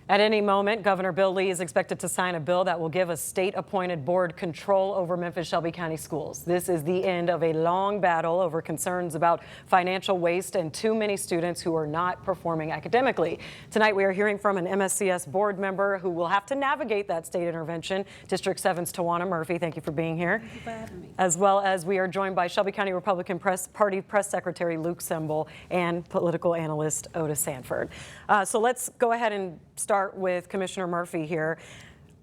At any moment, Governor Bill Lee is expected to sign a bill that will give a state-appointed board control over Memphis-Shelby County schools. This is the end of a long battle over concerns about financial waste and too many students who are not performing academically. Tonight, we are hearing from an MSCS board member who will have to navigate that state intervention. District 7's Tawana Murphy, thank you for being here. Thank you for having me. As well as we are joined by Shelby County Republican Party Press Secretary Luke Semble and political analyst Otis Sanford. So let's go ahead and start with Commissioner Murphy here.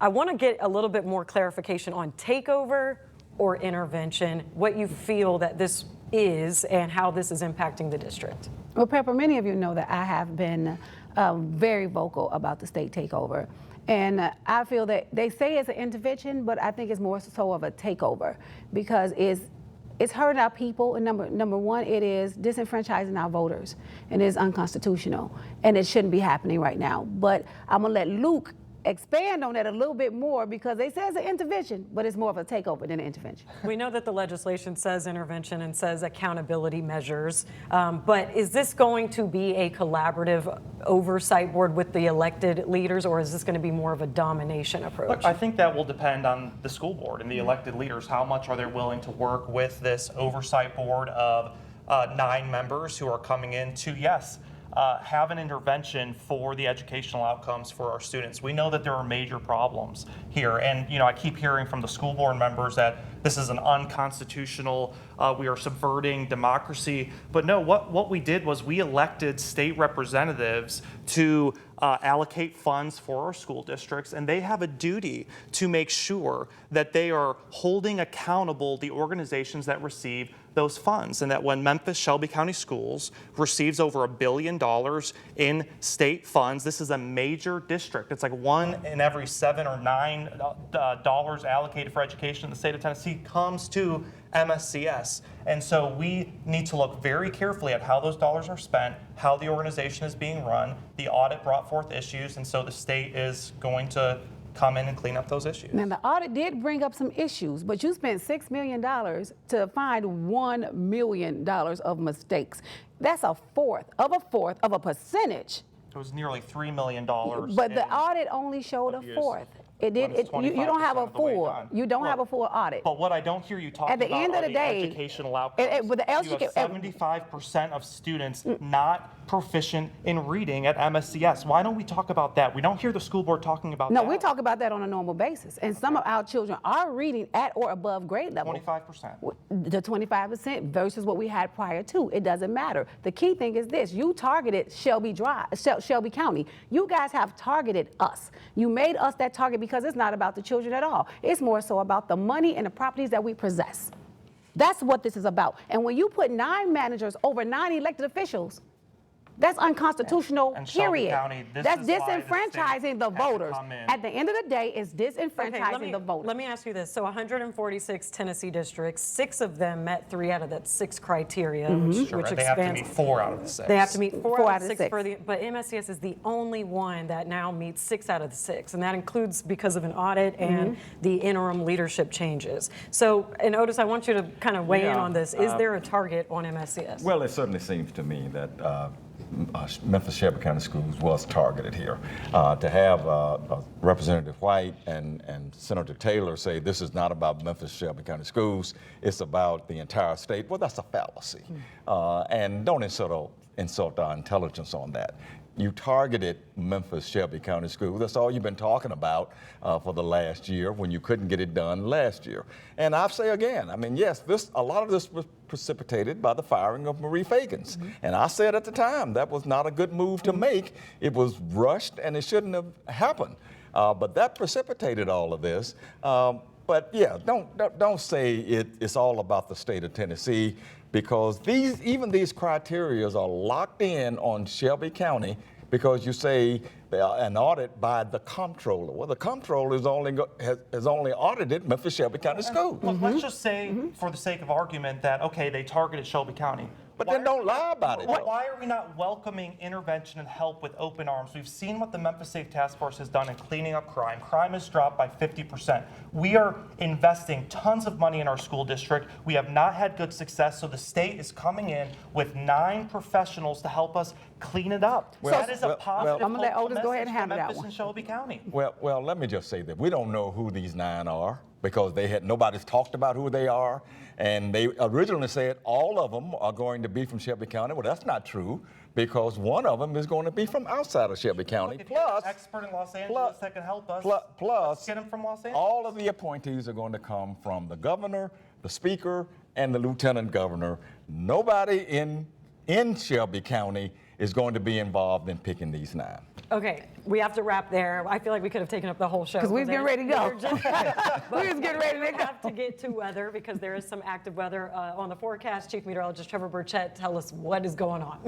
I want to get a little bit more clarification on takeover or intervention, what you feel that this is and how this is impacting the district. Well, Pepper, many of you know that I have been very vocal about the state takeover. And I feel that they say it's an intervention, but I think it's more so of a takeover because it's hurting our people. And number one, it is disenfranchising our voters, and it is unconstitutional, and it shouldn't be happening right now. But I'm gonna let Luke expand on that a little bit more because they say it's an intervention, but it's more of a takeover than an intervention. We know that the legislation says intervention and says accountability measures, but is this going to be a collaborative oversight board with the elected leaders, or is this going to be more of a domination approach? Look, I think that will depend on the school board and the elected leaders. How much are they willing to work with this oversight board of 9 members who are coming in to, yes, have an intervention for the educational outcomes for our students. We know that there are major problems here, and I keep hearing from the school board members that this is an unconstitutional, we are subverting democracy. But no, what we did was we elected state representatives to allocate funds for our school districts, and they have a duty to make sure that they are holding accountable the organizations that receive those funds, and that when Memphis-Shelby County Schools receives over $1 billion in state funds, this is a major district. It's like 1 in every 7 or 9 dollars allocated for education in the state of Tennessee comes to MSCS. And so we need to look very carefully at how those dollars are spent, how the organization is being run. The audit brought forth issues, and so the state is going to come in and clean up those issues. Now, the audit did bring up some issues, but you spent $6 million to find $1 million of mistakes. That's a fourth of a percentage. It was nearly $3 million. But the audit only showed a fourth. It did. You don't have a full. You don't have a full audit. But what I don't hear you talking at the about end of the day, educational outcomes. With the you have 75% of students not proficient in reading at MSCS. Why don't we talk about that? We don't hear the school board talking about that. No, we talk about that on a normal basis. And some of our children are reading at or above grade level. 25%. The 25% versus what we had prior to. It doesn't matter. The key thing is this: you targeted Shelby County. You guys have targeted us. You made us that target because it's not about the children at all. It's more so about the money and the properties that we possess. That's what this is about. And when you put 9 managers over 9 elected officials, that's unconstitutional, period. County, that's disenfranchising the voters. At the end of the day, it's disenfranchising the voters. Let me ask you this. So 146 Tennessee districts, 6 of them met 3 out of that 6 criteria, which they have to meet 4 out of the 6. They have to meet 4 out of the 6. But MSCS is the only one that now meets 6 out of the 6, and that includes because of an audit and the interim leadership changes. So, and Otis, I want you to kind of weigh in on this. Is there a target on MSCS? Well, it certainly seems to me that Memphis-Shelby County Schools was targeted here. To have Representative White and Senator Taylor say this is not about Memphis-Shelby County Schools, it's about the entire state, well, that's a fallacy. And don't insult our intelligence on that. You targeted Memphis-Shelby County Schools. That's all you've been talking about for the last year when you couldn't get it done last year. And I'll say again, I mean, yes, a lot of this was precipitated by the firing of Marie Fagans. And I said at the time that was not a good move to make. It was rushed and it shouldn't have happened. But that precipitated all of this. But yeah, don't say it's all about the state of Tennessee, because even these criteria are locked in on Shelby County because you say an audit by the comptroller. Well, the comptroller has only audited Memphis-Shelby County Schools. Well, let's just say, for the sake of argument, that, okay, they targeted Shelby County. But then don't lie about it. Why are we not welcoming intervention and help with open arms? We've seen what the Memphis Safe Task Force has done in cleaning up crime. Crime has dropped by 50%. We are investing tons of money in our school district. We have not had good success, so the state is coming in with 9 professionals to help us clean it up. Well, That is a well, positive, I'm gonna let hopeful Otis go ahead and message for handle that Memphis one. and Shelby County. Well, let me just say that we don't know who these 9 are because nobody's talked about who they are, and they originally said all of them are going to be from Shelby County. Well, that's not true because one of them is going to be from outside of Shelby County. Look, if you're an expert in Los Angeles that can help us, let's get them from Los Angeles. All of the appointees are going to come from the governor, the speaker, and the lieutenant governor. Nobody in Shelby County is going to be involved in picking these 9. Okay, we have to wrap there. I feel like we could have taken up the whole show. 'Cause we was getting ready to go. We was getting ready to We go. have to get to weather because there is some active weather on the forecast. Chief Meteorologist Trevor Burchett, tell us what is going on.